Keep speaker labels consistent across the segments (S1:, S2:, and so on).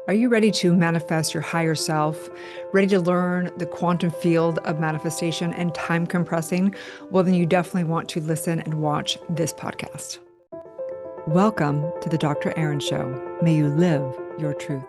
S1: Are you ready to manifest your higher self? Ready to learn the quantum field of manifestation and time compressing? Well, then you definitely want to listen and watch this podcast. Welcome to the Dr. Erin Show. May you live your truth.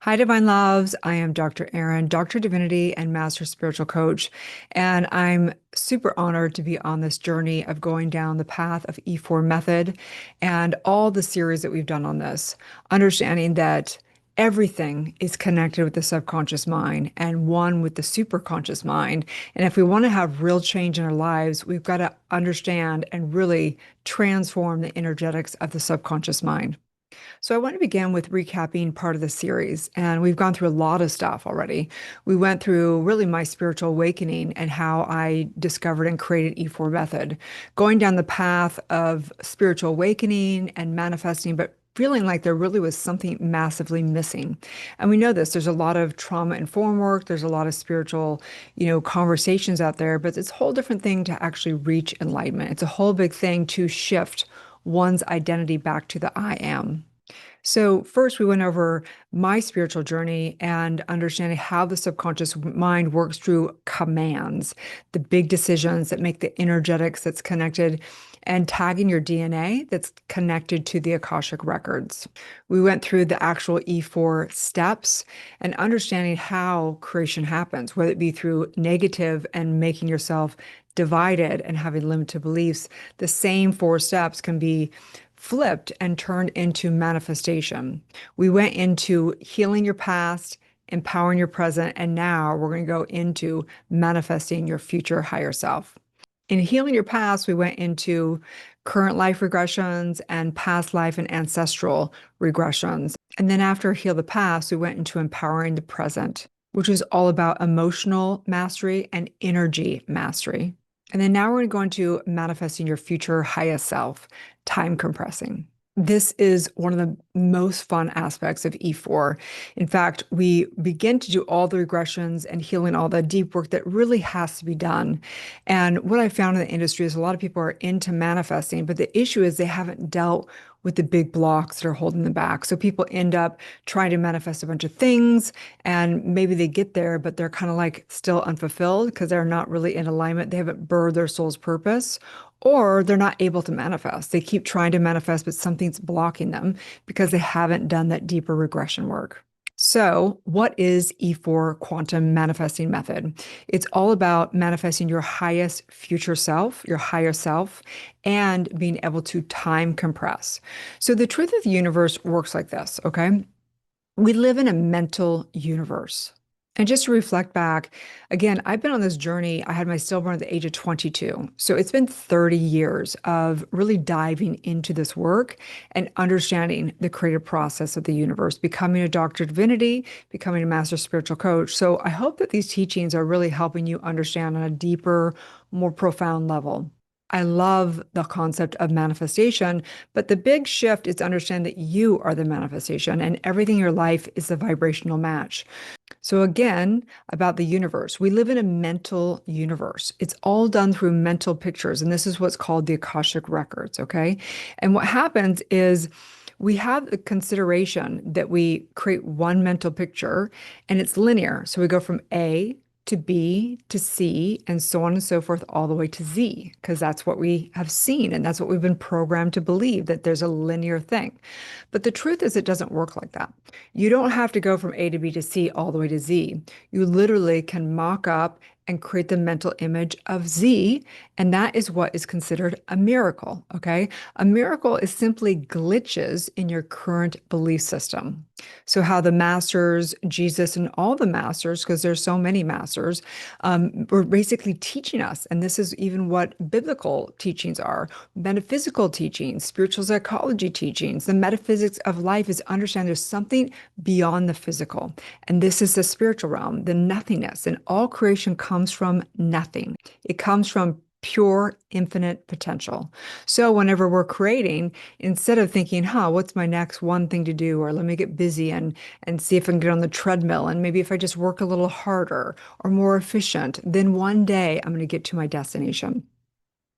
S1: Hi, Divine Loves. I am Dr. Erin, Dr. Divinity and Master Spiritual Coach. And I'm super honored to be on this journey of going down the path of E4 method and all the series that we've done on this, understanding that everything is connected with the subconscious mind and one with the superconscious mind. And if we want to have real change in our lives, we've got to understand and really transform the energetics of the subconscious mind. So I want to begin with recapping part of the series, and we've gone through a lot of stuff already. We went through really my spiritual awakening and how I discovered and created E4 method, going down the path of spiritual awakening and manifesting, but feeling like there really was something massively missing. And we know this, there's a lot of trauma-informed work, there's a lot of spiritual, conversations out there, but it's a whole different thing to actually reach enlightenment. It's a whole big thing to shift one's identity back to the I am. So first we went over my spiritual journey and understanding how the subconscious mind works through commands, the big decisions that make the energetics that's connected, and tagging your DNA that's connected to the Akashic records. We went through the actual E4 steps and understanding how creation happens, whether it be through negative and making yourself divided and having limited beliefs. The same 4 steps can be flipped and turned into manifestation. We went into healing your past, empowering your present, and now we're going to go into manifesting your future higher self. In healing your past, we went into current life regressions and past life and ancestral regressions. And then after heal the past, we went into empowering the present, which is all about emotional mastery and energy mastery. And then now we're going to go into manifesting your future highest self, time compressing. This is one of the most fun aspects of E4. In fact, we begin to do all the regressions and healing all the deep work that really has to be done. And what I found in the industry is a lot of people are into manifesting, but the issue is they haven't dealt with the big blocks that are holding them back. So people end up trying to manifest a bunch of things and maybe they get there, but they're kind of like still unfulfilled because they're not really in alignment. They haven't birthed their soul's purpose, or they're not able to manifest. They keep trying to manifest, but something's blocking them because they haven't done that deeper regression work. So what is E4 quantum manifesting method? It's all about manifesting your highest future self, your higher self, and being able to time compress. So the truth of the universe works like this, okay? We live in a mental universe. And just to reflect back, again, I've been on this journey. I had my stillborn at the age of 22. So it's been 30 years of really diving into this work and understanding the creative process of the universe, becoming a Doctor of Divinity, becoming a Master Spiritual Coach. So I hope that these teachings are really helping you understand on a deeper, more profound level. I love the concept of manifestation, but the big shift is to understand that you are the manifestation and everything in your life is the vibrational match. So again, about the universe, we live in a mental universe. It's all done through mental pictures, and this is what's called the Akashic records, okay? And what happens is we have the consideration that we create one mental picture and it's linear. So we go from A to B to C and so on and so forth all the way to Z, because that's what we have seen and that's what we've been programmed to believe, that there's a linear thing. But the truth is it doesn't work like that. You don't have to go from A to B to C all the way to Z. You literally can mock up and create the mental image of Z, and that is what is considered a miracle, okay? A miracle is simply glitches in your current belief system. So how the masters, Jesus and all the masters, because there's so many masters, were basically teaching us, and this is even what biblical teachings are, metaphysical teachings, spiritual psychology teachings, the metaphysics of life is understand there's something beyond the physical. And this is the spiritual realm, the nothingness, and all creation comes from nothing. It comes from pure infinite potential. So whenever we're creating, instead of thinking, what's my next one thing to do? Or let me get busy and see if I can get on the treadmill. And maybe if I just work a little harder or more efficient, then one day I'm going to get to my destination.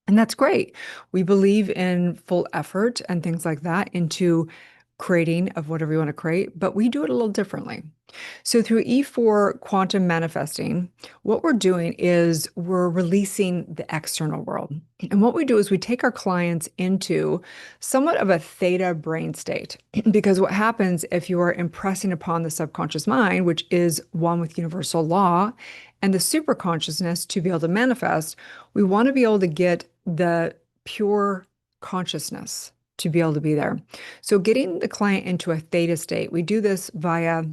S1: And that's great. We believe in full effort and things like that into creating of whatever you want to create, but we do it a little differently. So through E4 quantum manifesting, what we're doing is we're releasing the external world. And what we do is we take our clients into somewhat of a theta brain state. Because what happens if you are impressing upon the subconscious mind, which is one with universal law, and the super consciousness to be able to manifest, we want to be able to get the pure consciousness to be able to be there. So getting the client into a theta state, we do this via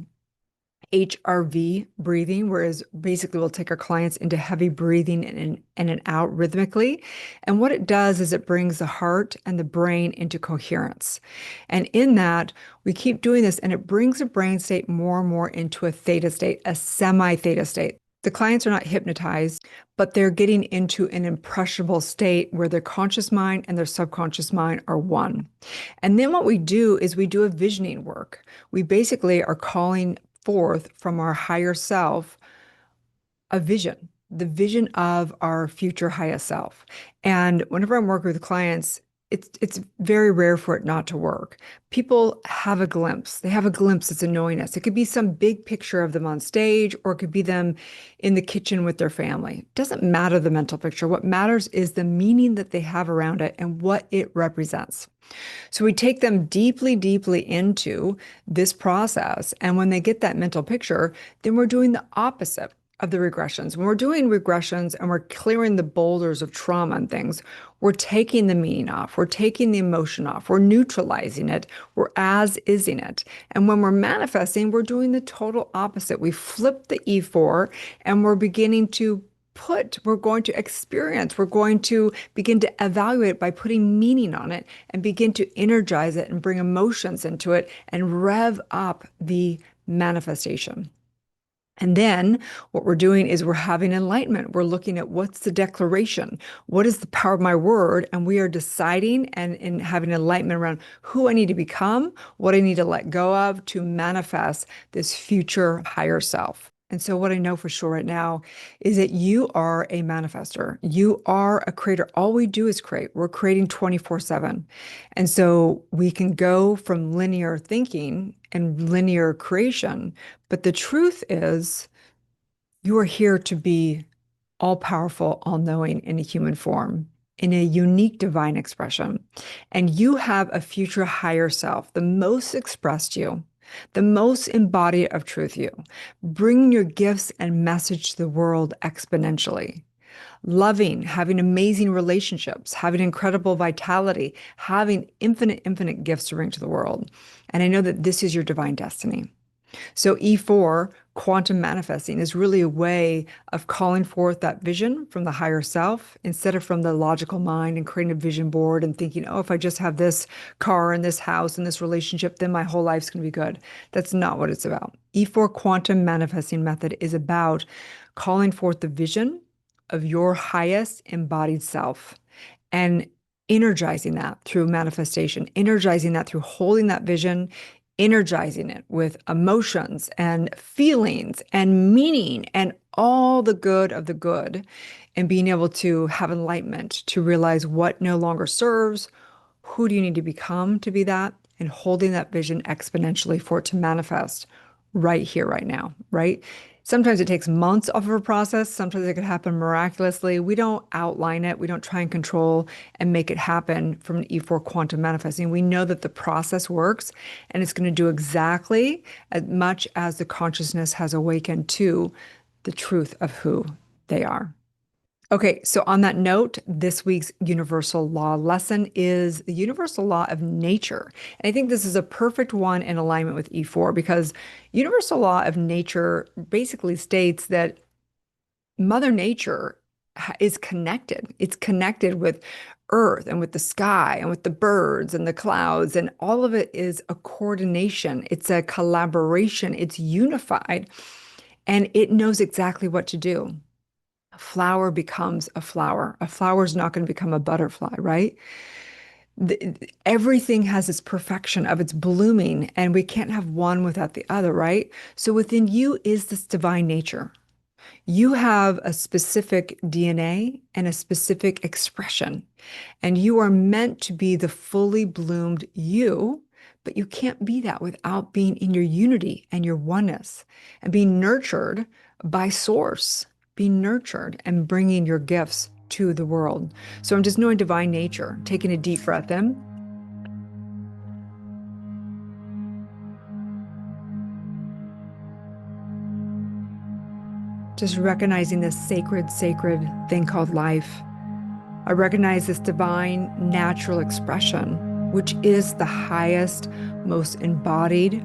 S1: HRV breathing, whereas basically we'll take our clients into heavy breathing in and out rhythmically. And what it does is it brings the heart and the brain into coherence. And in that, we keep doing this and it brings the brain state more and more into a theta state, a semi-theta state. The clients are not hypnotized, but they're getting into an impressionable state where their conscious mind and their subconscious mind are one. And then what we do is we do a visioning work. We basically are calling forth from our higher self a vision, the vision of our future highest self. And whenever I'm working with clients, it's very rare for it not to work. People have a glimpse. They have a glimpse that's annoying us. It could be some big picture of them on stage, or it could be them in the kitchen with their family. It doesn't matter the mental picture. What matters is the meaning that they have around it and what it represents. So we take them deeply, deeply into this process. And when they get that mental picture, then we're doing the opposite of the regressions. When we're doing regressions and we're clearing the boulders of trauma and things, we're taking the meaning off, we're taking the emotion off, we're neutralizing it, we're as-ising it. And when we're manifesting, we're doing the total opposite. We flip the E4 and we're beginning to we're going to experience, we're going to begin to evaluate by putting meaning on it and begin to energize it and bring emotions into it and rev up the manifestation. And then what we're doing is we're having enlightenment. We're looking at what's the declaration? What is the power of my word? And we are deciding and having enlightenment around who I need to become, what I need to let go of to manifest this future higher self. And so what I know for sure right now is that you are a manifester. You are a creator. All we do is create. We're creating 24/7. And so we can go from linear thinking and linear creation, but the truth is you are here to be all powerful, all knowing in a human form, in a unique divine expression. And you have a future higher self, the most expressed you, the most embodied of truth you, bringing your gifts and message to the world exponentially. Loving, having amazing relationships, having incredible vitality, having infinite, infinite gifts to bring to the world. And I know that this is your divine destiny. So E4, quantum manifesting, is really a way of calling forth that vision from the higher self instead of from the logical mind and creating a vision board and thinking, oh, if I just have this car and this house and this relationship, then my whole life's going to be good. That's not what it's about. E4 quantum manifesting method is about calling forth the vision of your highest embodied self and energizing that through manifestation, energizing that through holding that vision, energizing it with emotions and feelings and meaning and all the good of the good, and being able to have enlightenment to realize what no longer serves, who do you need to become to be that, and holding that vision exponentially for it to manifest right here, right now, right? Sometimes it takes months of a process. Sometimes it could happen miraculously. We don't outline it. We don't try and control and make it happen from an E4 quantum manifesting. We know that the process works and it's going to do exactly as much as the consciousness has awakened to the truth of who they are. Okay, so on that note, this week's universal law lesson is the universal law of nature. And I think this is a perfect one in alignment with E4 because universal law of nature basically states that Mother Nature is connected. It's connected with Earth and with the sky and with the birds and the clouds, and all of it is a coordination. It's a collaboration. It's unified, and it knows exactly what to do. A flower becomes a flower. A flower is not going to become a butterfly, right? Everything has its perfection of its blooming, and we can't have one without the other, right? So within you is this divine nature. You have a specific DNA and a specific expression, and you are meant to be the fully bloomed you But you can't be that without being in your unity and your oneness and being nurtured by source, being nurtured and bringing your gifts to the world. So I'm just knowing divine nature, taking a deep breath in. Just recognizing this sacred, sacred thing called life. I recognize this divine natural expression, which is the highest, most embodied,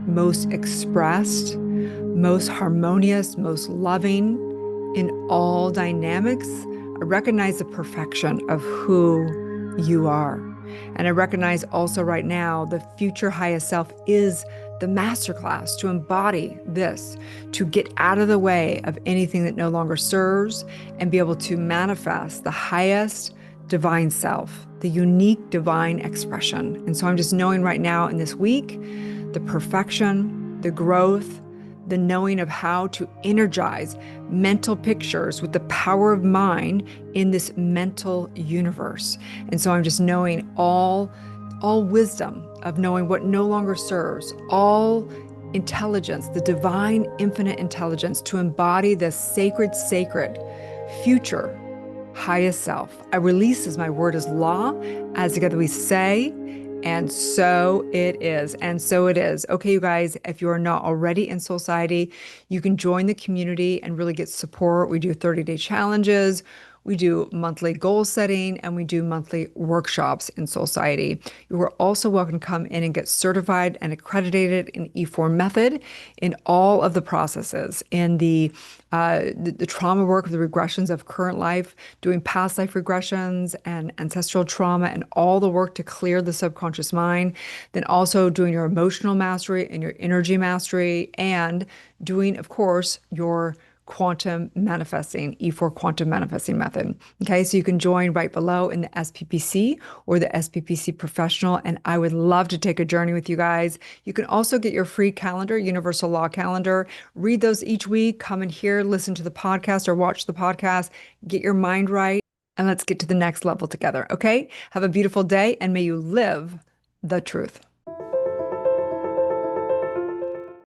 S1: most expressed, most harmonious, most loving in all dynamics. I recognize the perfection of who you are. And I recognize also right now the future highest self is the masterclass to embody this, to get out of the way of anything that no longer serves and be able to manifest the highest divine self, the unique divine expression. And so I'm just knowing right now in this week, the perfection, the growth, the knowing of how to energize mental pictures with the power of mind in this mental universe. And so I'm just knowing all wisdom of knowing what no longer serves, all intelligence, the divine infinite intelligence to embody the sacred, sacred future highest self. I release as my word is law, as together we say, and so it is. And so it is. Okay, you guys, if you are not already in Soulciété, you can join the community and really get support. We do 30-day challenges. We do monthly goal setting and we do monthly workshops in Soulciété. You are also welcome to come in and get certified and accredited in E4 method in all of the processes, in the trauma work, the regressions of current life, doing past life regressions and ancestral trauma and all the work to clear the subconscious mind, then also doing your emotional mastery and your energy mastery, and doing, of course, your quantum manifesting, E4 quantum manifesting method. Okay, so you can join right below in the SPPC or the SPPC professional, and I would love to take a journey with you guys. You can also get your free calendar, Universal Law Calendar. Read those each week, come in here, listen to the podcast or watch the podcast, get your mind right, and let's get to the next level together. Okay, have a beautiful day, and may you live the truth.